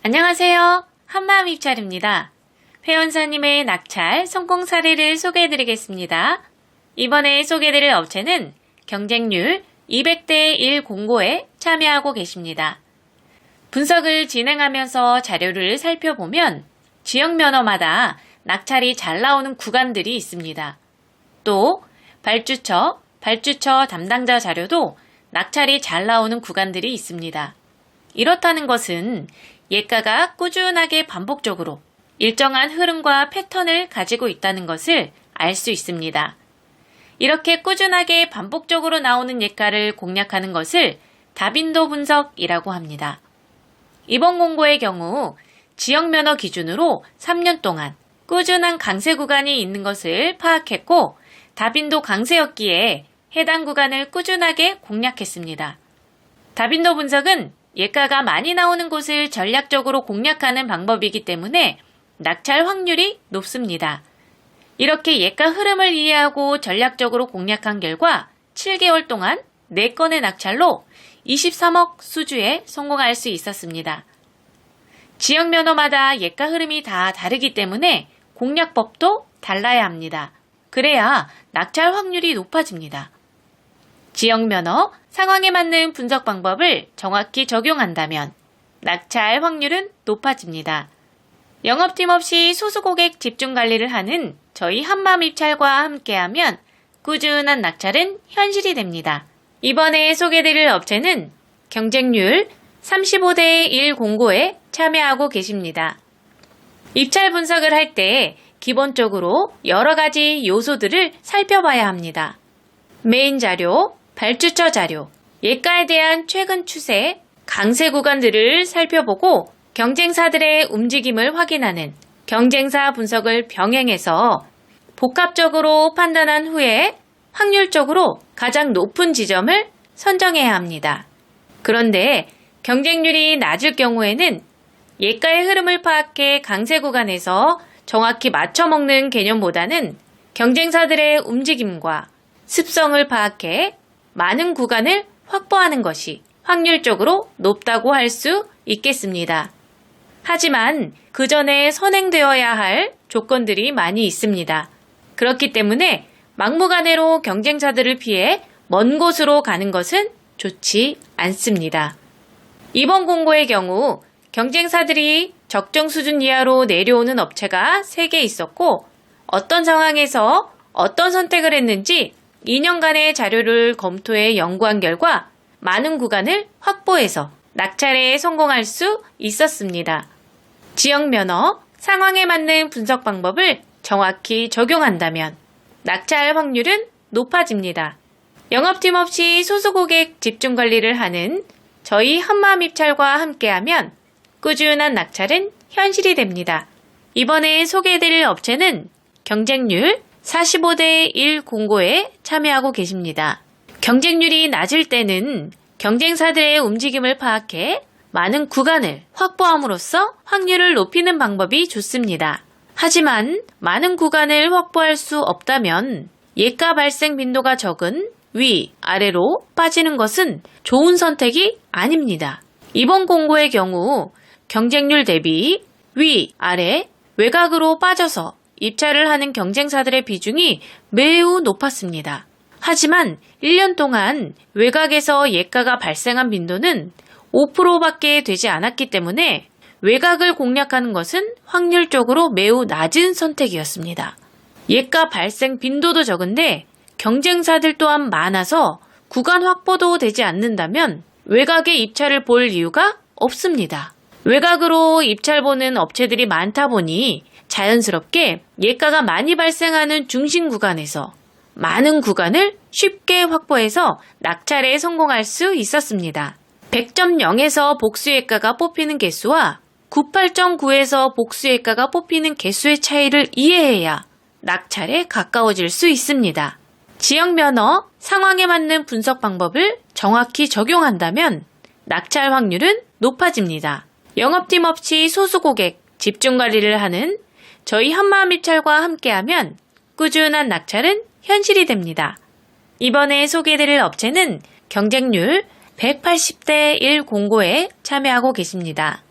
안녕하세요. 한마음 입찰입니다. 회원사님의 낙찰 성공 사례를 소개해드리겠습니다. 이번에 소개해드릴 업체는 경쟁률 200대 1 공고에 참여하고 계십니다. 분석을 진행하면서 자료를 살펴보면 지역 면허마다 낙찰이 잘 나오는 구간들이 있습니다. 또 발주처 담당자 자료도 낙찰이 잘 나오는 구간들이 있습니다. 이렇다는 것은 예가가 꾸준하게 반복적으로 일정한 흐름과 패턴을 가지고 있다는 것을 알 수 있습니다. 이렇게 꾸준하게 반복적으로 나오는 예가를 공략하는 것을 다빈도 분석이라고 합니다. 이번 공고의 경우 지역 면허 기준으로 3년 동안 꾸준한 강세 구간이 있는 것을 파악했고 다빈도 강세였기에 해당 구간을 꾸준하게 공략했습니다. 다빈도 분석은 예가가 많이 나오는 곳을 전략적으로 공략하는 방법이기 때문에 낙찰 확률이 높습니다. 이렇게 예가 흐름을 이해하고 전략적으로 공략한 결과 7개월 동안 4건의 낙찰로 23억 수주에 성공할 수 있었습니다. 지역 면허마다 예가 흐름이 다 다르기 때문에 공략법도 달라야 합니다. 그래야 낙찰 확률이 높아집니다. 지역 면허, 상황에 맞는 분석 방법을 정확히 적용한다면 낙찰 확률은 높아집니다. 영업팀 없이 소수 고객 집중 관리를 하는 저희 한마음 입찰과 함께하면 꾸준한 낙찰은 현실이 됩니다. 이번에 소개드릴 업체는 경쟁률 35대 1 공고에 참여하고 계십니다. 입찰 분석을 할 때 기본적으로 여러 가지 요소들을 살펴봐야 합니다. 메인 자료, 발주처 자료, 예가에 대한 최근 추세, 강세 구간들을 살펴보고 경쟁사들의 움직임을 확인하는 경쟁사 분석을 병행해서 복합적으로 판단한 후에 확률적으로 가장 높은 지점을 선정해야 합니다. 그런데 경쟁률이 낮을 경우에는 예가의 흐름을 파악해 강세 구간에서 정확히 맞춰먹는 개념보다는 경쟁사들의 움직임과 습성을 파악해 많은 구간을 확보하는 것이 확률적으로 높다고 할 수 있겠습니다. 하지만 그 전에 선행되어야 할 조건들이 많이 있습니다. 그렇기 때문에 막무가내로 경쟁사들을 피해 먼 곳으로 가는 것은 좋지 않습니다. 이번 공고의 경우 경쟁사들이 적정 수준 이하로 내려오는 업체가 3개 있었고 어떤 상황에서 어떤 선택을 했는지 2년간의 자료를 검토해 연구한 결과 많은 구간을 확보해서 낙찰에 성공할 수 있었습니다. 지역 면허, 상황에 맞는 분석 방법을 정확히 적용한다면 낙찰 확률은 높아집니다. 영업팀 없이 소수 고객 집중 관리를 하는 저희 한마음 입찰과 함께하면 꾸준한 낙찰은 현실이 됩니다. 이번에 소개해드릴 업체는 경쟁률 45대 1 공고에 참여하고 계십니다. 경쟁률이 낮을 때는 경쟁사들의 움직임을 파악해 많은 구간을 확보함으로써 확률을 높이는 방법이 좋습니다. 하지만 많은 구간을 확보할 수 없다면 예가 발생 빈도가 적은 위, 아래로 빠지는 것은 좋은 선택이 아닙니다. 이번 공고의 경우 경쟁률 대비 위, 아래, 외곽으로 빠져서 입찰을 하는 경쟁사들의 비중이 매우 높았습니다. 하지만 1년 동안 외곽에서 예가가 발생한 빈도는 5%밖에 되지 않았기 때문에 외곽을 공략하는 것은 확률적으로 매우 낮은 선택이었습니다. 예가 발생 빈도도 적은데 경쟁사들 또한 많아서 구간 확보도 되지 않는다면 외곽에 입찰을 볼 이유가 없습니다. 외곽으로 입찰 보는 업체들이 많다 보니 자연스럽게 예가가 많이 발생하는 중심 구간에서 많은 구간을 쉽게 확보해서 낙찰에 성공할 수 있었습니다. 100.0에서 복수예가가 뽑히는 개수와 98.9에서 복수예가가 뽑히는 개수의 차이를 이해해야 낙찰에 가까워질 수 있습니다. 지역 면허, 상황에 맞는 분석 방법을 정확히 적용한다면 낙찰 확률은 높아집니다. 영업팀 없이 소수 고객 집중 관리를 하는 저희 한마음 입찰과 함께하면 꾸준한 낙찰은 현실이 됩니다. 이번에 소개해드릴 업체는 경쟁률 180대 1 공고에 참여하고 계십니다.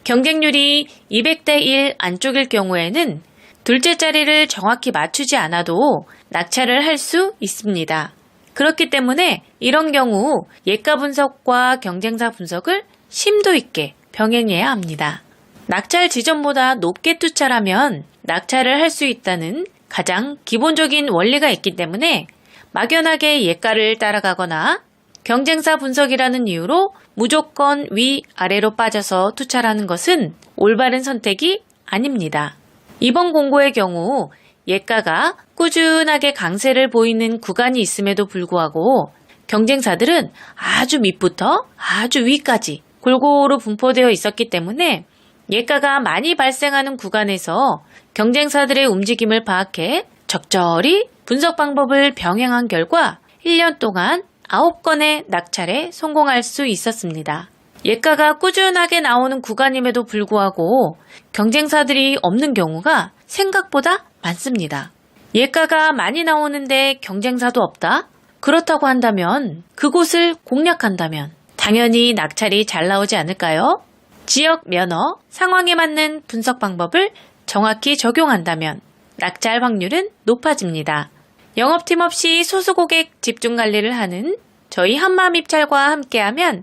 경쟁률이 200대 1 안쪽일 경우에는 둘째 자리를 정확히 맞추지 않아도 낙찰을 할 수 있습니다. 그렇기 때문에 이런 경우 예가 분석과 경쟁사 분석을 심도 있게 병행해야 합니다. 낙찰 지점보다 높게 투자하면 낙찰을 할 수 있다는 가장 기본적인 원리가 있기 때문에 막연하게 예가를 따라가거나 경쟁사 분석이라는 이유로 무조건 위아래로 빠져서 투자하는 것은 올바른 선택이 아닙니다. 이번 공고의 경우 예가가 꾸준하게 강세를 보이는 구간이 있음에도 불구하고 경쟁사들은 아주 밑부터 아주 위까지 골고루 분포되어 있었기 때문에 예가가 많이 발생하는 구간에서 경쟁사들의 움직임을 파악해 적절히 분석 방법을 병행한 결과 1년 동안 9건의 낙찰에 성공할 수 있었습니다. 예가가 꾸준하게 나오는 구간임에도 불구하고 경쟁사들이 없는 경우가 생각보다 많습니다. 예가가 많이 나오는데 경쟁사도 없다? 그렇다고 한다면 그곳을 공략한다면 당연히 낙찰이 잘 나오지 않을까요? 지역 면허, 상황에 맞는 분석 방법을 정확히 적용한다면 낙찰 확률은 높아집니다. 영업팀 없이 소수고객 집중 관리를 하는 저희 한마음입찰과 함께하면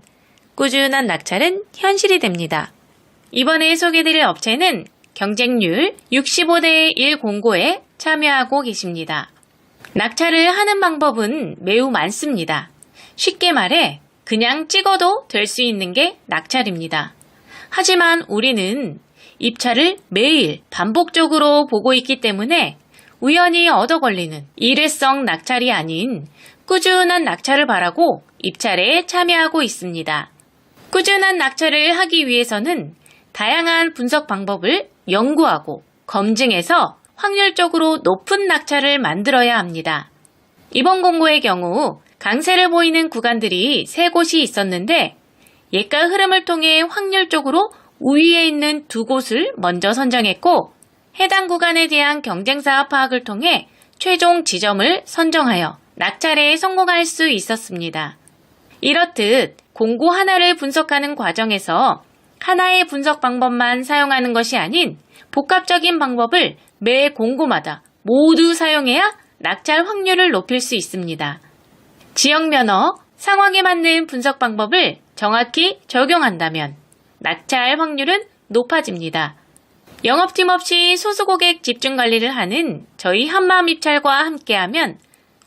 꾸준한 낙찰은 현실이 됩니다. 이번에 소개드릴 업체는 경쟁률 65대 1 공고에 참여하고 계십니다. 낙찰을 하는 방법은 매우 많습니다. 쉽게 말해 그냥 찍어도 될 수 있는 게 낙찰입니다. 하지만 우리는 입찰을 매일 반복적으로 보고 있기 때문에 우연히 얻어 걸리는 일회성 낙찰이 아닌 꾸준한 낙찰을 바라고 입찰에 참여하고 있습니다. 꾸준한 낙찰을 하기 위해서는 다양한 분석 방법을 연구하고 검증해서 확률적으로 높은 낙찰을 만들어야 합니다. 이번 공고의 경우 강세를 보이는 구간들이 3곳이 있었는데 예가 흐름을 통해 확률적으로 우위에 있는 2곳을 먼저 선정했고 해당 구간에 대한 경쟁사 파악을 통해 최종 지점을 선정하여 낙찰에 성공할 수 있었습니다. 이렇듯 공고 하나를 분석하는 과정에서 하나의 분석 방법만 사용하는 것이 아닌 복합적인 방법을 매 공고마다 모두 사용해야 낙찰 확률을 높일 수 있습니다. 지역 면허, 상황에 맞는 분석 방법을 정확히 적용한다면 낙찰 확률은 높아집니다. 영업팀 없이 소수고객 집중 관리를 하는 저희 한마음입찰과 함께하면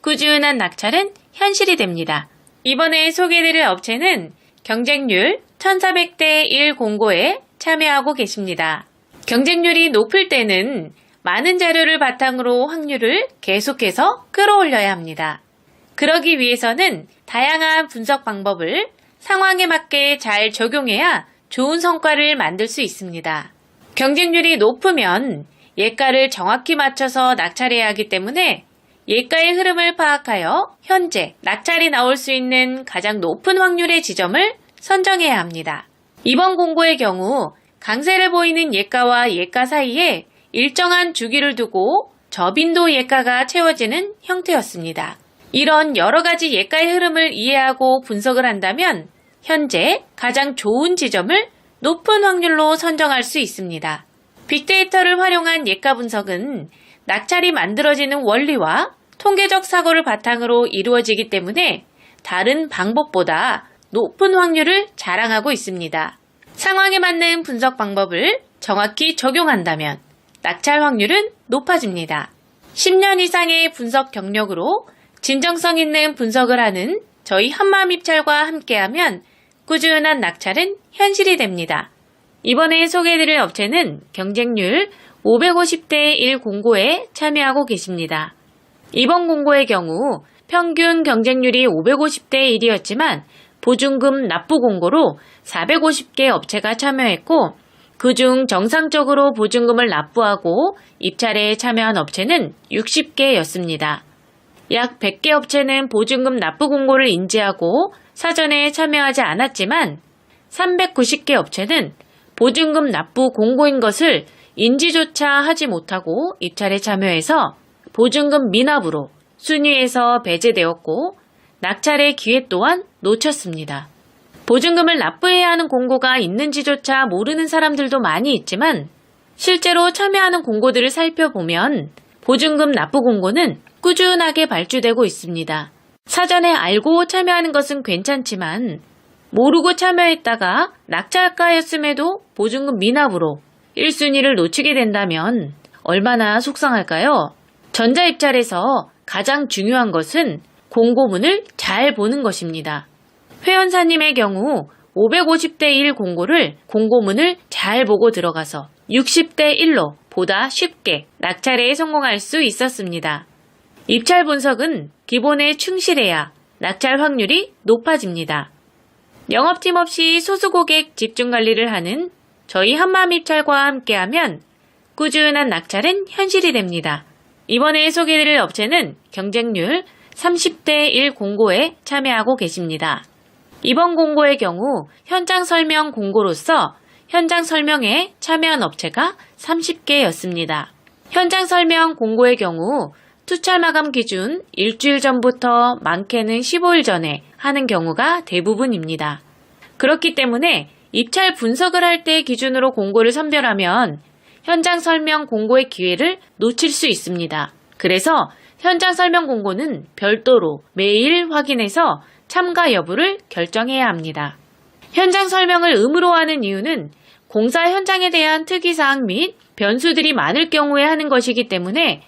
꾸준한 낙찰은 현실이 됩니다. 이번에 소개해드릴 업체는 경쟁률 1400대 1 공고에 참여하고 계십니다. 경쟁률이 높을 때는 많은 자료를 바탕으로 확률을 계속해서 끌어올려야 합니다. 그러기 위해서는 다양한 분석 방법을 상황에 맞게 잘 적용해야 좋은 성과를 만들 수 있습니다. 경쟁률이 높으면 예가를 정확히 맞춰서 낙찰해야 하기 때문에 예가의 흐름을 파악하여 현재 낙찰이 나올 수 있는 가장 높은 확률의 지점을 선정해야 합니다. 이번 공고의 경우 강세를 보이는 예가와 예가 사이에 일정한 주기를 두고 저빈도 예가가 채워지는 형태였습니다. 이런 여러 가지 예가의 흐름을 이해하고 분석을 한다면 현재 가장 좋은 지점을 높은 확률로 선정할 수 있습니다. 빅데이터를 활용한 예가 분석은 낙찰이 만들어지는 원리와 통계적 사고를 바탕으로 이루어지기 때문에 다른 방법보다 높은 확률을 자랑하고 있습니다. 상황에 맞는 분석 방법을 정확히 적용한다면 낙찰 확률은 높아집니다. 10년 이상의 분석 경력으로 진정성 있는 분석을 하는 저희 한마음입찰과 함께하면 꾸준한 낙찰은 현실이 됩니다. 이번에 소개해드릴 업체는 경쟁률 550대 1 공고에 참여하고 계십니다. 이번 공고의 경우 평균 경쟁률이 550대 1이었지만 보증금 납부 공고로 450개 업체가 참여했고 그중 정상적으로 보증금을 납부하고 입찰에 참여한 업체는 60개였습니다. 약 100개 업체는 보증금 납부 공고를 인지하고 사전에 참여하지 않았지만 390개 업체는 보증금 납부 공고인 것을 인지조차 하지 못하고 입찰에 참여해서 보증금 미납으로 순위에서 배제되었고 낙찰의 기회 또한 놓쳤습니다. 보증금을 납부해야 하는 공고가 있는지조차 모르는 사람들도 많이 있지만 실제로 참여하는 공고들을 살펴보면 보증금 납부 공고는 꾸준하게 발주되고 있습니다. 사전에 알고 참여하는 것은 괜찮지만 모르고 참여했다가 낙찰가였음에도 보증금 미납으로 1순위를 놓치게 된다면 얼마나 속상할까요? 전자입찰에서 가장 중요한 것은 공고문을 잘 보는 것입니다. 회원사님의 경우 550대 1 공고를 공고문을 잘 보고 들어가서 60대 1로 보다 쉽게 낙찰에 성공할 수 있었습니다. 입찰 분석은 기본에 충실해야 낙찰 확률이 높아집니다. 영업팀 없이 소수고객 집중관리를 하는 저희 한마음입찰과 함께하면 꾸준한 낙찰은 현실이 됩니다. 이번에 소개드릴 업체는 경쟁률 30대 1 공고에 참여하고 계십니다. 이번 공고의 경우 현장 설명 공고로서 현장 설명에 참여한 업체가 30개였습니다. 현장 설명 공고의 경우 투찰 마감 기준 일주일 전부터 많게는 15일 전에 하는 경우가 대부분입니다. 그렇기 때문에 입찰 분석을 할 때 기준으로 공고를 선별하면 현장 설명 공고의 기회를 놓칠 수 있습니다. 그래서 현장 설명 공고는 별도로 매일 확인해서 참가 여부를 결정해야 합니다. 현장 설명을 의무로 하는 이유는 공사 현장에 대한 특이사항 및 변수들이 많을 경우에 하는 것이기 때문에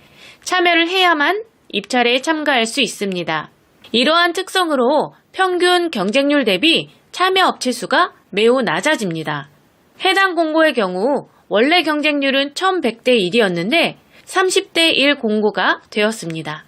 참여를 해야만 입찰에 참가할 수 있습니다. 이러한 특성으로 평균 경쟁률 대비 참여 업체 수가 매우 낮아집니다. 해당 공고의 경우 원래 경쟁률은 1100대 1이었는데 30대 1 공고가 되었습니다.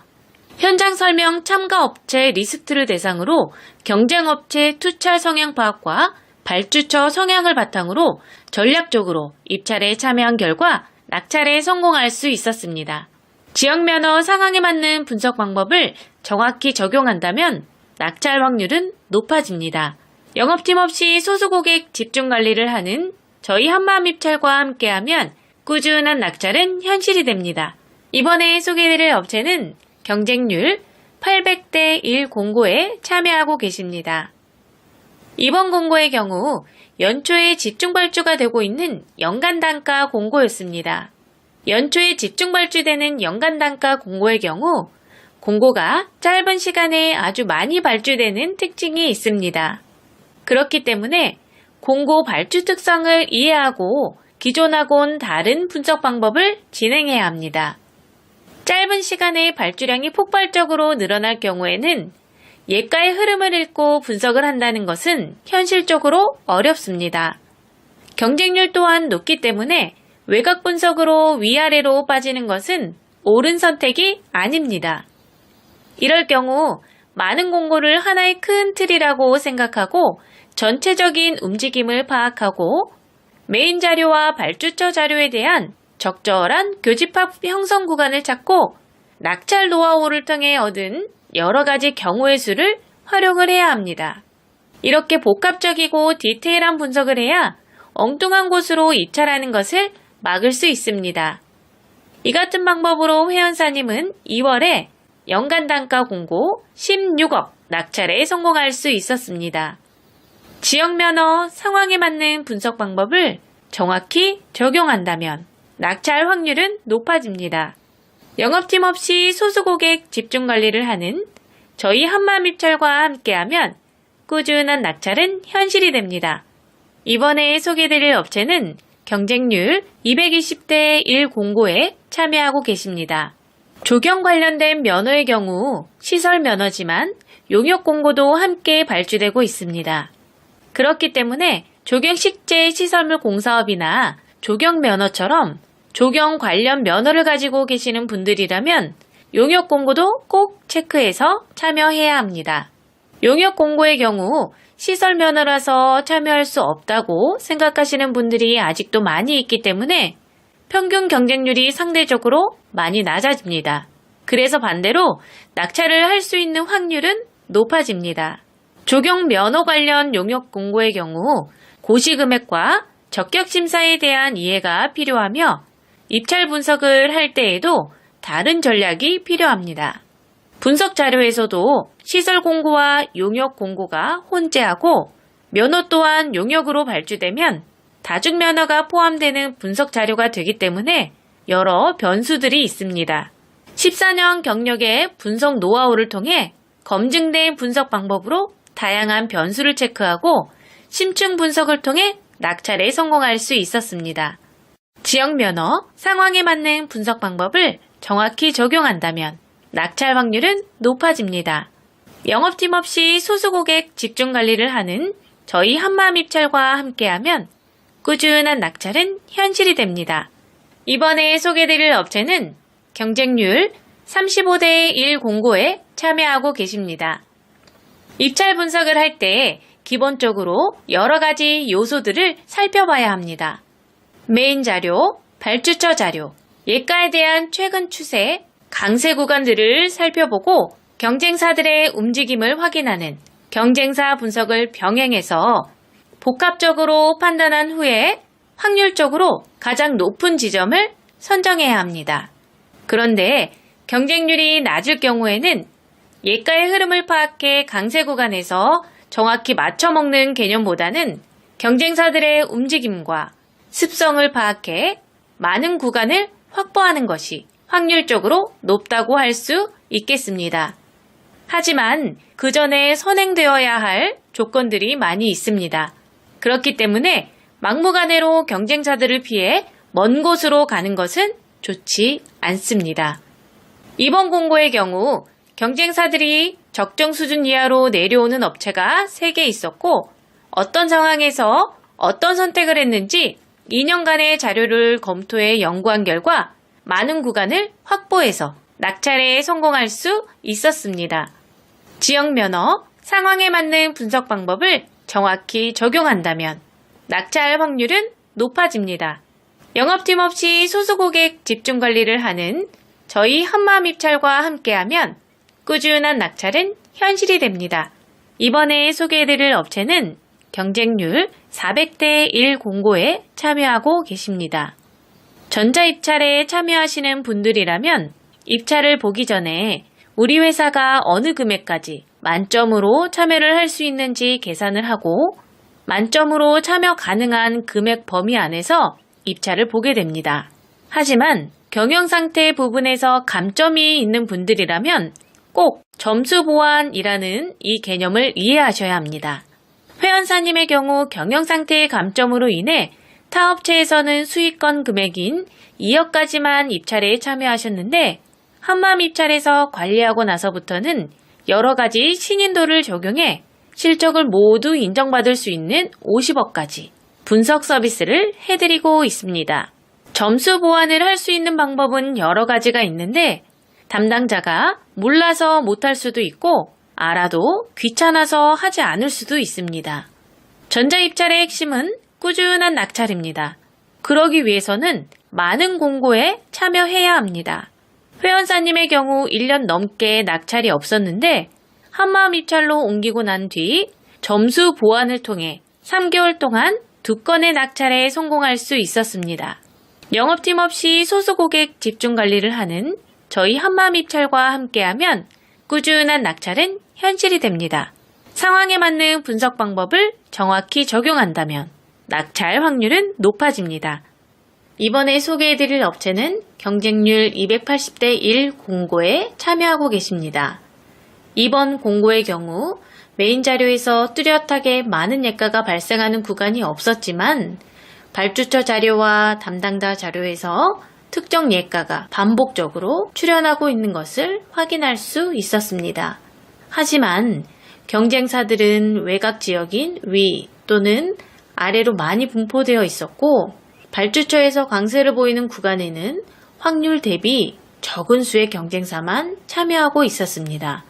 현장 설명 참가 업체 리스트를 대상으로 경쟁업체 투찰 성향 파악과 발주처 성향을 바탕으로 전략적으로 입찰에 참여한 결과 낙찰에 성공할 수 있었습니다. 지역면허 상황에 맞는 분석 방법을 정확히 적용한다면 낙찰 확률은 높아집니다. 영업팀 없이 소수고객 집중관리를 하는 저희 한마음입찰과 함께하면 꾸준한 낙찰은 현실이 됩니다. 이번에 소개해드릴 업체는 경쟁률 800대 1 공고에 참여하고 계십니다. 이번 공고의 경우 연초에 집중발주가 되고 있는 연간단가 공고였습니다. 연초에 집중발주되는 연간단가 공고의 경우 공고가 짧은 시간에 아주 많이 발주되는 특징이 있습니다. 그렇기 때문에 공고 발주 특성을 이해하고 기존하고는 다른 분석 방법을 진행해야 합니다. 짧은 시간에 발주량이 폭발적으로 늘어날 경우에는 예가의 흐름을 읽고 분석을 한다는 것은 현실적으로 어렵습니다. 경쟁률 또한 높기 때문에 외곽 분석으로 위아래로 빠지는 것은 옳은 선택이 아닙니다. 이럴 경우 많은 공고를 하나의 큰 틀이라고 생각하고 전체적인 움직임을 파악하고 메인 자료와 발주처 자료에 대한 적절한 교집합 형성 구간을 찾고 낙찰 노하우를 통해 얻은 여러 가지 경우의 수를 활용을 해야 합니다. 이렇게 복합적이고 디테일한 분석을 해야 엉뚱한 곳으로 입찰하는 것을 막을 수 있습니다. 이 같은 방법으로 회원사님은 2월에 연간 단가 공고 16억 낙찰에 성공할 수 있었습니다. 지역 면허 상황에 맞는 분석 방법을 정확히 적용한다면 낙찰 확률은 높아집니다. 영업팀 없이 소수고객 집중관리를 하는 저희 한마음입찰과 함께하면 꾸준한 낙찰은 현실이 됩니다. 이번에 소개드릴 업체는 경쟁률 220대 1 공고에 참여하고 계십니다. 조경 관련된 면허의 경우 시설 면허지만 용역 공고도 함께 발주되고 있습니다. 그렇기 때문에 조경식재 시설물 공사업이나 조경 면허처럼 조경 관련 면허를 가지고 계시는 분들이라면 용역 공고도 꼭 체크해서 참여해야 합니다. 용역 공고의 경우 시설 면허라서 참여할 수 없다고 생각하시는 분들이 아직도 많이 있기 때문에 평균 경쟁률이 상대적으로 많이 낮아집니다. 그래서 반대로 낙찰을 할 수 있는 확률은 높아집니다. 조경 면허 관련 용역 공고의 경우 고시금액과 적격심사에 대한 이해가 필요하며 입찰 분석을 할 때에도 다른 전략이 필요합니다. 분석 자료에서도 시설 공고와 용역 공고가 혼재하고 면허 또한 용역으로 발주되면 다중면허가 포함되는 분석 자료가 되기 때문에 여러 변수들이 있습니다. 14년 경력의 분석 노하우를 통해 검증된 분석 방법으로 다양한 변수를 체크하고 심층 분석을 통해 낙찰에 성공할 수 있었습니다. 지역 면허, 상황에 맞는 분석 방법을 정확히 적용한다면 낙찰 확률은 높아집니다. 영업팀 없이 소수 고객 집중 관리를 하는 저희 한마음입찰과 함께하면 꾸준한 낙찰은 현실이 됩니다. 이번에 소개드릴 업체는 경쟁률 35대 1 공고에 참여하고 계십니다. 입찰 분석을 할 때 기본적으로 여러 가지 요소들을 살펴봐야 합니다. 메인 자료, 발주처 자료, 예가에 대한 최근 추세, 강세 구간들을 살펴보고 경쟁사들의 움직임을 확인하는 경쟁사 분석을 병행해서 복합적으로 판단한 후에 확률적으로 가장 높은 지점을 선정해야 합니다. 그런데 경쟁률이 낮을 경우에는 예가의 흐름을 파악해 강세 구간에서 정확히 맞춰먹는 개념보다는 경쟁사들의 움직임과 습성을 파악해 많은 구간을 확보하는 것이 확률적으로 높다고 할 수 있겠습니다. 하지만 그 전에 선행되어야 할 조건들이 많이 있습니다. 그렇기 때문에 막무가내로 경쟁사들을 피해 먼 곳으로 가는 것은 좋지 않습니다. 이번 공고의 경우 경쟁사들이 적정 수준 이하로 내려오는 업체가 3개 있었고 어떤 상황에서 어떤 선택을 했는지 2년간의 자료를 검토해 연구한 결과 많은 구간을 확보해서 낙찰에 성공할 수 있었습니다. 지역 면허, 상황에 맞는 분석 방법을 정확히 적용한다면 낙찰 확률은 높아집니다. 영업팀 없이 소수 고객 집중 관리를 하는 저희 한마음입찰과 함께하면 꾸준한 낙찰은 현실이 됩니다. 이번에 소개해드릴 업체는 경쟁률 400대 1 공고에 참여하고 계십니다. 전자입찰에 참여하시는 분들이라면 입찰을 보기 전에 우리 회사가 어느 금액까지 만점으로 참여를 할 수 있는지 계산을 하고 만점으로 참여 가능한 금액 범위 안에서 입찰을 보게 됩니다. 하지만 경영상태 부분에서 감점이 있는 분들이라면 꼭 점수 보완이라는 이 개념을 이해하셔야 합니다. 회원사님의 경우 경영상태의 감점으로 인해 타 업체에서는 수익권 금액인 2억까지만 입찰에 참여하셨는데 한마음입찰에서 관리하고 나서부터는 여러 가지 신인도를 적용해 실적을 모두 인정받을 수 있는 50억까지 분석 서비스를 해드리고 있습니다. 점수 보완을 할 수 있는 방법은 여러 가지가 있는데 담당자가 몰라서 못할 수도 있고 알아도 귀찮아서 하지 않을 수도 있습니다. 전자입찰의 핵심은 꾸준한 낙찰입니다. 그러기 위해서는 많은 공고에 참여해야 합니다. 회원사님의 경우 1년 넘게 낙찰이 없었는데 한마음입찰로 옮기고 난 뒤 점수 보완을 통해 3개월 동안 2건의 낙찰에 성공할 수 있었습니다. 영업팀 없이 소수 고객 집중 관리를 하는 저희 한마음입찰과 함께하면 꾸준한 낙찰은 현실이 됩니다. 상황에 맞는 분석 방법을 정확히 적용한다면 낙찰 확률은 높아집니다. 이번에 소개해드릴 업체는 경쟁률 280대 1 공고에 참여하고 계십니다. 이번 공고의 경우 메인 자료에서 뚜렷하게 많은 예가가 발생하는 구간이 없었지만 발주처 자료와 담당자 자료에서 특정 예가가 반복적으로 출현하고 있는 것을 확인할 수 있었습니다. 하지만 경쟁사들은 외곽 지역인 위 또는 아래로 많이 분포되어 있었고 발주처에서 강세를 보이는 구간에는 확률 대비 적은 수의 경쟁사만 참여하고 있었습니다.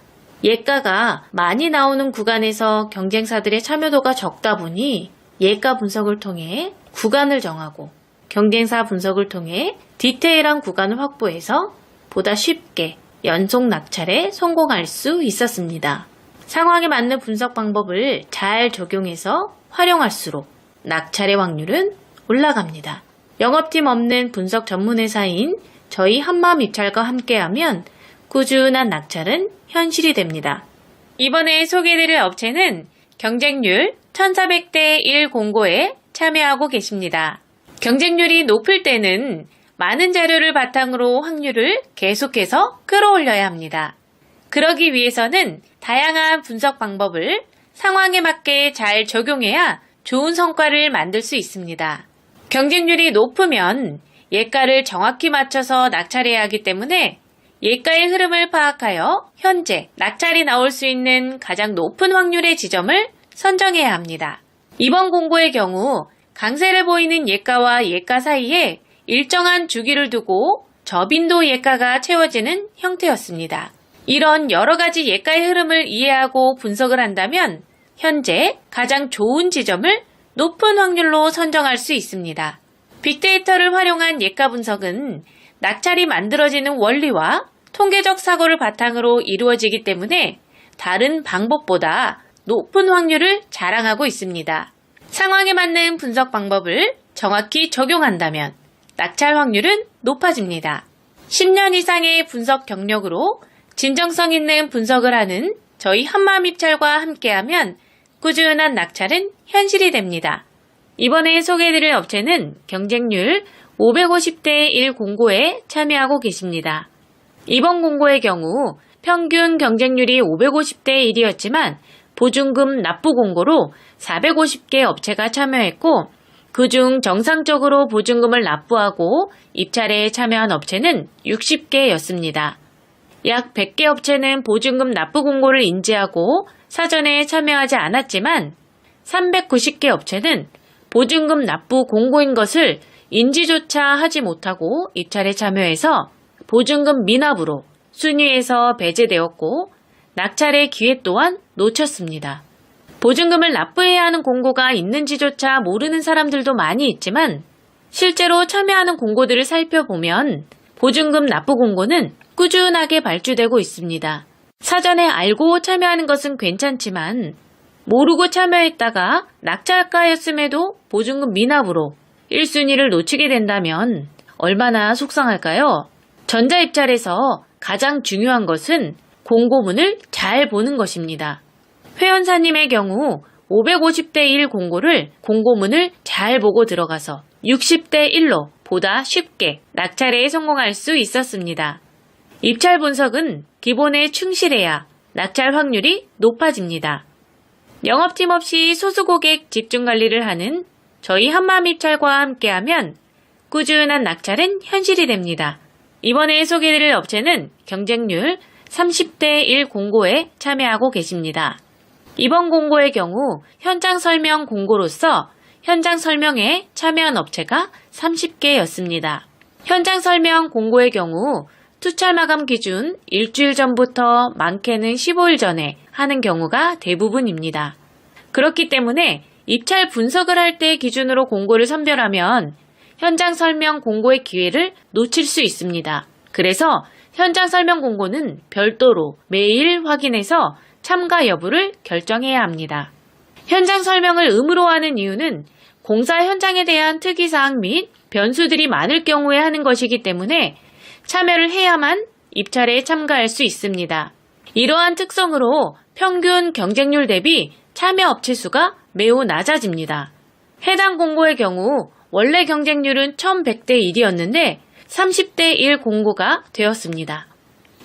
예가가 많이 나오는 구간에서 경쟁사들의 참여도가 적다 보니 예가 분석을 통해 구간을 정하고 경쟁사 분석을 통해 디테일한 구간을 확보해서 보다 쉽게 연속 낙찰에 성공할 수 있었습니다. 상황에 맞는 분석 방법을 잘 적용해서 활용할수록 낙찰의 확률은 올라갑니다. 영업팀 없는 분석 전문회사인 저희 한마음입찰과 함께하면 꾸준한 낙찰은 현실이 됩니다. 이번에 소개해드릴 업체는 경쟁률 1400대 1 공고에 참여하고 계십니다. 경쟁률이 높을 때는 많은 자료를 바탕으로 확률을 계속해서 끌어올려야 합니다. 그러기 위해서는 다양한 분석 방법을 상황에 맞게 잘 적용해야 좋은 성과를 만들 수 있습니다. 경쟁률이 높으면 예가를 정확히 맞춰서 낙찰해야 하기 때문에 예가의 흐름을 파악하여 현재 낙찰이 나올 수 있는 가장 높은 확률의 지점을 선정해야 합니다. 이번 공고의 경우 강세를 보이는 예가와 예가 사이에 일정한 주기를 두고 저빈도 예가가 채워지는 형태였습니다. 이런 여러 가지 예가의 흐름을 이해하고 분석을 한다면 현재 가장 좋은 지점을 높은 확률로 선정할 수 있습니다. 빅데이터를 활용한 예가 분석은 낙찰이 만들어지는 원리와 통계적 사고를 바탕으로 이루어지기 때문에 다른 방법보다 높은 확률을 자랑하고 있습니다. 상황에 맞는 분석 방법을 정확히 적용한다면 낙찰 확률은 높아집니다. 10년 이상의 분석 경력으로 진정성 있는 분석을 하는 저희 한마음입찰과 함께하면 꾸준한 낙찰은 현실이 됩니다. 이번에 소개해드릴 업체는 경쟁률 550대 1 공고에 참여하고 계십니다. 이번 공고의 경우 평균 경쟁률이 550대 1이었지만 보증금 납부 공고로 450개 업체가 참여했고 그중 정상적으로 보증금을 납부하고 입찰에 참여한 업체는 60개였습니다. 약 100개 업체는 보증금 납부 공고를 인지하고 사전에 참여하지 않았지만 390개 업체는 보증금 납부 공고인 것을 인지조차 하지 못하고 입찰에 참여해서 보증금 미납으로 순위에서 배제되었고 낙찰의 기회 또한 놓쳤습니다. 보증금을 납부해야 하는 공고가 있는지조차 모르는 사람들도 많이 있지만 실제로 참여하는 공고들을 살펴보면 보증금 납부 공고는 꾸준하게 발주되고 있습니다. 사전에 알고 참여하는 것은 괜찮지만 모르고 참여했다가 낙찰가였음에도 보증금 미납으로 1순위를 놓치게 된다면 얼마나 속상할까요? 전자입찰에서 가장 중요한 것은 공고문을 잘 보는 것입니다. 회원사님의 경우 550대 1 공고를 공고문을 잘 보고 들어가서 60대 1로 보다 쉽게 낙찰에 성공할 수 있었습니다. 입찰 분석은 기본에 충실해야 낙찰 확률이 높아집니다. 영업팀 없이 소수고객 집중관리를 하는 저희 한마음입찰과 함께하면 꾸준한 낙찰은 현실이 됩니다. 이번에 소개해드릴 업체는 경쟁률 30대 1 공고에 참여하고 계십니다. 이번 공고의 경우 현장 설명 공고로서 현장 설명에 참여한 업체가 30개였습니다. 현장 설명 공고의 경우 투찰 마감 기준 일주일 전부터 많게는 15일 전에 하는 경우가 대부분입니다. 그렇기 때문에 입찰 분석을 할 때 기준으로 공고를 선별하면 현장 설명 공고의 기회를 놓칠 수 있습니다. 그래서 현장 설명 공고는 별도로 매일 확인해서 참가 여부를 결정해야 합니다. 현장 설명을 의무로 하는 이유는 공사 현장에 대한 특이사항 및 변수들이 많을 경우에 하는 것이기 때문에 참여를 해야만 입찰에 참가할 수 있습니다. 이러한 특성으로 평균 경쟁률 대비 참여 업체 수가 매우 낮아집니다. 해당 공고의 경우 원래 경쟁률은 1100대 1이었는데 30대 1 공고가 되었습니다.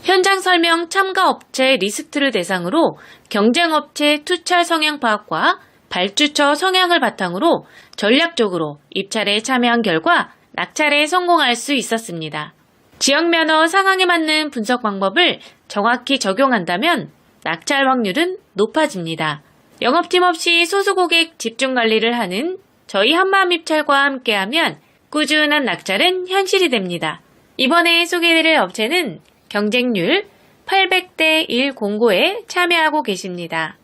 현장 설명 참가 업체 리스트를 대상으로 경쟁업체 투찰 성향 파악과 발주처 성향을 바탕으로 전략적으로 입찰에 참여한 결과 낙찰에 성공할 수 있었습니다. 지역면허 상황에 맞는 분석 방법을 정확히 적용한다면 낙찰 확률은 높아집니다. 영업팀 없이 소수고객 집중관리를 하는 저희 한마음입찰과 함께하면 꾸준한 낙찰은 현실이 됩니다. 이번에 소개해드릴 업체는 경쟁률 800대 1 공고에 참여하고 계십니다.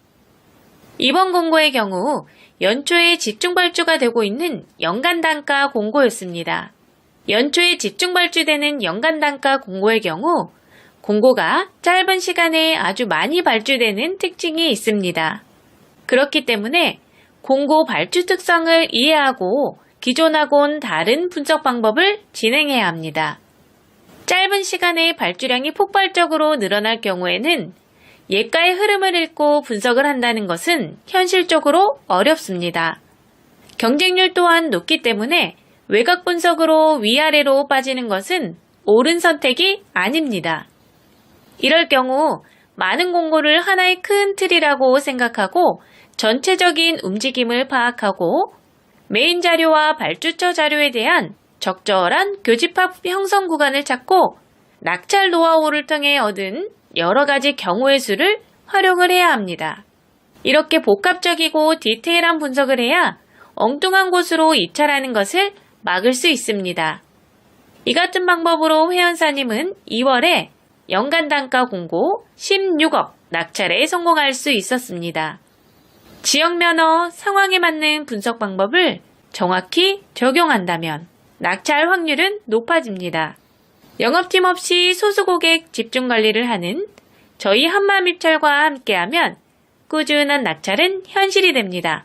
이번 공고의 경우 연초에 집중발주가 되고 있는 연간단가 공고였습니다. 연초에 집중발주되는 연간단가 공고의 경우 공고가 짧은 시간에 아주 많이 발주되는 특징이 있습니다. 그렇기 때문에 공고 발주 특성을 이해하고 기존하고는 다른 분석 방법을 진행해야 합니다. 짧은 시간에 발주량이 폭발적으로 늘어날 경우에는 예가의 흐름을 읽고 분석을 한다는 것은 현실적으로 어렵습니다. 경쟁률 또한 높기 때문에 외곽 분석으로 위아래로 빠지는 것은 옳은 선택이 아닙니다. 이럴 경우 많은 공고를 하나의 큰 틀이라고 생각하고 전체적인 움직임을 파악하고 메인 자료와 발주처 자료에 대한 적절한 교집합 형성 구간을 찾고 낙찰 노하우를 통해 얻은 여러 가지 경우의 수를 활용을 해야 합니다. 이렇게 복합적이고 디테일한 분석을 해야 엉뚱한 곳으로 입찰하는 것을 막을 수 있습니다. 이 같은 방법으로 회원사님은 2월에 연간 단가 공고 16억 낙찰에 성공할 수 있었습니다. 지역 면허 상황에 맞는 분석 방법을 정확히 적용한다면 낙찰 확률은 높아집니다. 영업팀 없이 소수 고객 집중 관리를 하는 저희 한마음입찰과 함께하면 꾸준한 낙찰은 현실이 됩니다.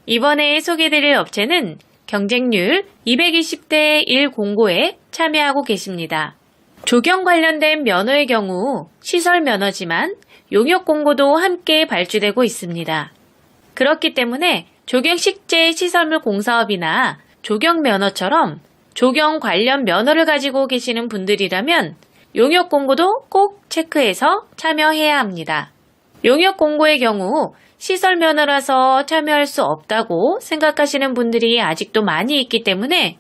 이번에 소개드릴 업체는 경쟁률 220대 1 공고에 참여하고 계십니다. 조경 관련된 면허의 경우 시설 면허지만 용역 공고도 함께 발주되고 있습니다. 그렇기 때문에 조경식재 시설물 공사업이나 조경 면허처럼 조경 관련 면허를 가지고 계시는 분들이라면 용역 공고도 꼭 체크해서 참여해야 합니다. 용역 공고의 경우 시설 면허라서 참여할 수 없다고 생각하시는 분들이 아직도 많이 있기 때문에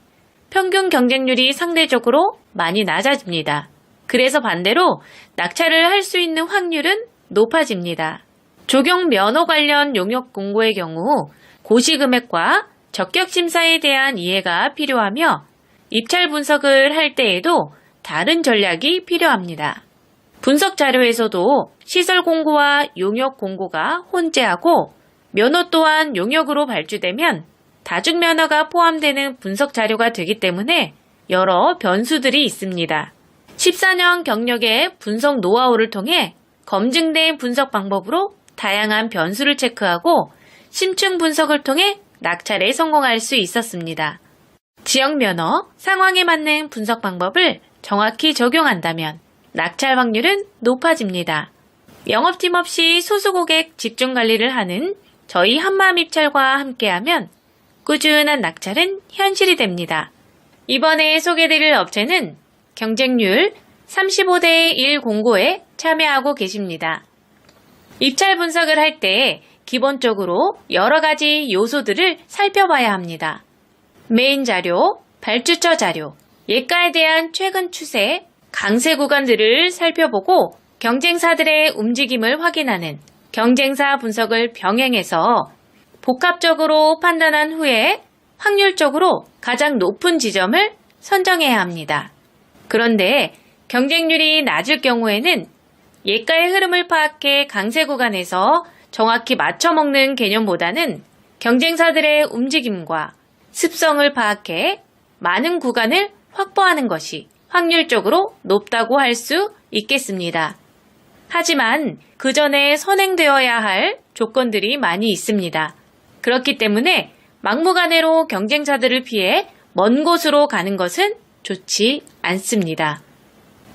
평균 경쟁률이 상대적으로 많이 낮아집니다. 그래서 반대로 낙찰을 할 수 있는 확률은 높아집니다. 조경 면허 관련 용역 공고의 경우 고시금액과 적격심사에 대한 이해가 필요하며 입찰 분석을 할 때에도 다른 전략이 필요합니다. 분석 자료에서도 시설 공고와 용역 공고가 혼재하고 면허 또한 용역으로 발주되면 다중 면허가 포함되는 분석 자료가 되기 때문에 여러 변수들이 있습니다. 14년 경력의 분석 노하우를 통해 검증된 분석 방법으로 다양한 변수를 체크하고 심층 분석을 통해 낙찰에 성공할 수 있었습니다. 지역 면허, 상황에 맞는 분석 방법을 정확히 적용한다면 낙찰 확률은 높아집니다. 영업팀 없이 소수 고객 집중 관리를 하는 저희 한마음입찰과 함께하면 꾸준한 낙찰은 현실이 됩니다. 이번에 소개드릴 업체는 경쟁률 35대 1 공고에 참여하고 계십니다. 입찰 분석을 할 때 기본적으로 여러 가지 요소들을 살펴봐야 합니다. 메인 자료, 발주처 자료, 예가에 대한 최근 추세, 강세 구간들을 살펴보고 경쟁사들의 움직임을 확인하는 경쟁사 분석을 병행해서 복합적으로 판단한 후에 확률적으로 가장 높은 지점을 선정해야 합니다. 그런데 경쟁률이 낮을 경우에는 예가의 흐름을 파악해 강세 구간에서 정확히 맞춰먹는 개념보다는 경쟁사들의 움직임과 습성을 파악해 많은 구간을 확보하는 것이 확률적으로 높다고 할 수 있겠습니다. 하지만 그 전에 선행되어야 할 조건들이 많이 있습니다. 그렇기 때문에 막무가내로 경쟁사들을 피해 먼 곳으로 가는 것은 좋지 않습니다.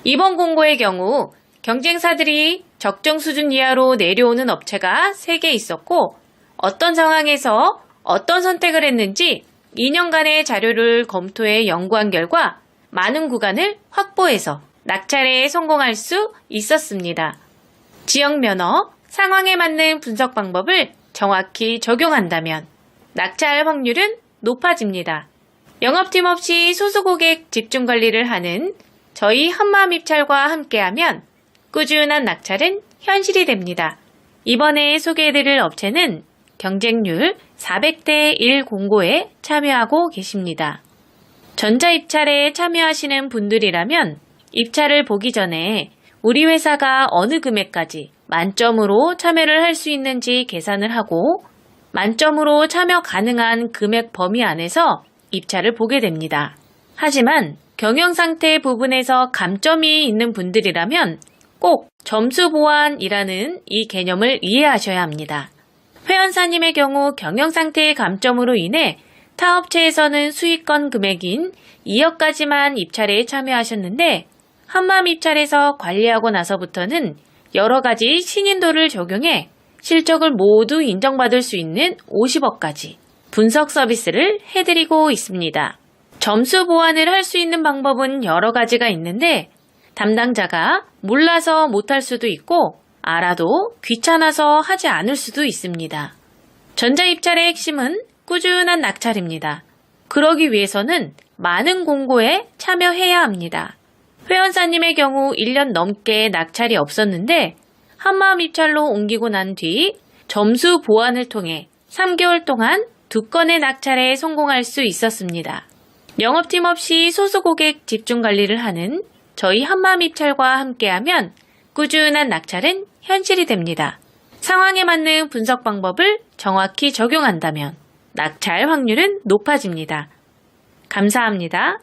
이번 공고의 경우 경쟁사들이 적정 수준 이하로 내려오는 업체가 3개 있었고 어떤 상황에서 어떤 선택을 했는지 2년간의 자료를 검토해 연구한 결과 많은 구간을 확보해서 낙찰에 성공할 수 있었습니다. 지역 면허, 상황에 맞는 분석 방법을 정확히 적용한다면 낙찰 확률은 높아집니다. 영업팀 없이 소수 고객 집중 관리를 하는 저희 한마음입찰과 함께하면 꾸준한 낙찰은 현실이 됩니다. 이번에 소개해드릴 업체는 경쟁률 400대 1 공고에 참여하고 계십니다. 전자입찰에 참여하시는 분들이라면 입찰을 보기 전에 우리 회사가 어느 금액까지 만점으로 참여를 할 수 있는지 계산을 하고 만점으로 참여 가능한 금액 범위 안에서 입찰을 보게 됩니다. 하지만 경영상태 부분에서 감점이 있는 분들이라면 꼭 점수 보완이라는 이 개념을 이해하셔야 합니다. 회원사님의 경우 경영상태의 감점으로 인해 타 업체에서는 수익권 금액인 2억까지만 입찰에 참여하셨는데 한마음입찰에서 관리하고 나서부터는 여러 가지 신인도를 적용해 실적을 모두 인정받을 수 있는 50억까지 분석 서비스를 해드리고 있습니다. 점수 보완을 할 수 있는 방법은 여러 가지가 있는데 담당자가 몰라서 못할 수도 있고 알아도 귀찮아서 하지 않을 수도 있습니다. 전자입찰의 핵심은 꾸준한 낙찰입니다. 그러기 위해서는 많은 공고에 참여해야 합니다. 회원사님의 경우 1년 넘게 낙찰이 없었는데 한마음 입찰로 옮기고 난 뒤 점수 보완을 통해 3개월 동안 2건의 낙찰에 성공할 수 있었습니다. 영업팀 없이 소수 고객 집중 관리를 하는 저희 한마음 입찰과 함께하면 꾸준한 낙찰은 현실이 됩니다. 상황에 맞는 분석 방법을 정확히 적용한다면 낙찰 확률은 높아집니다. 감사합니다.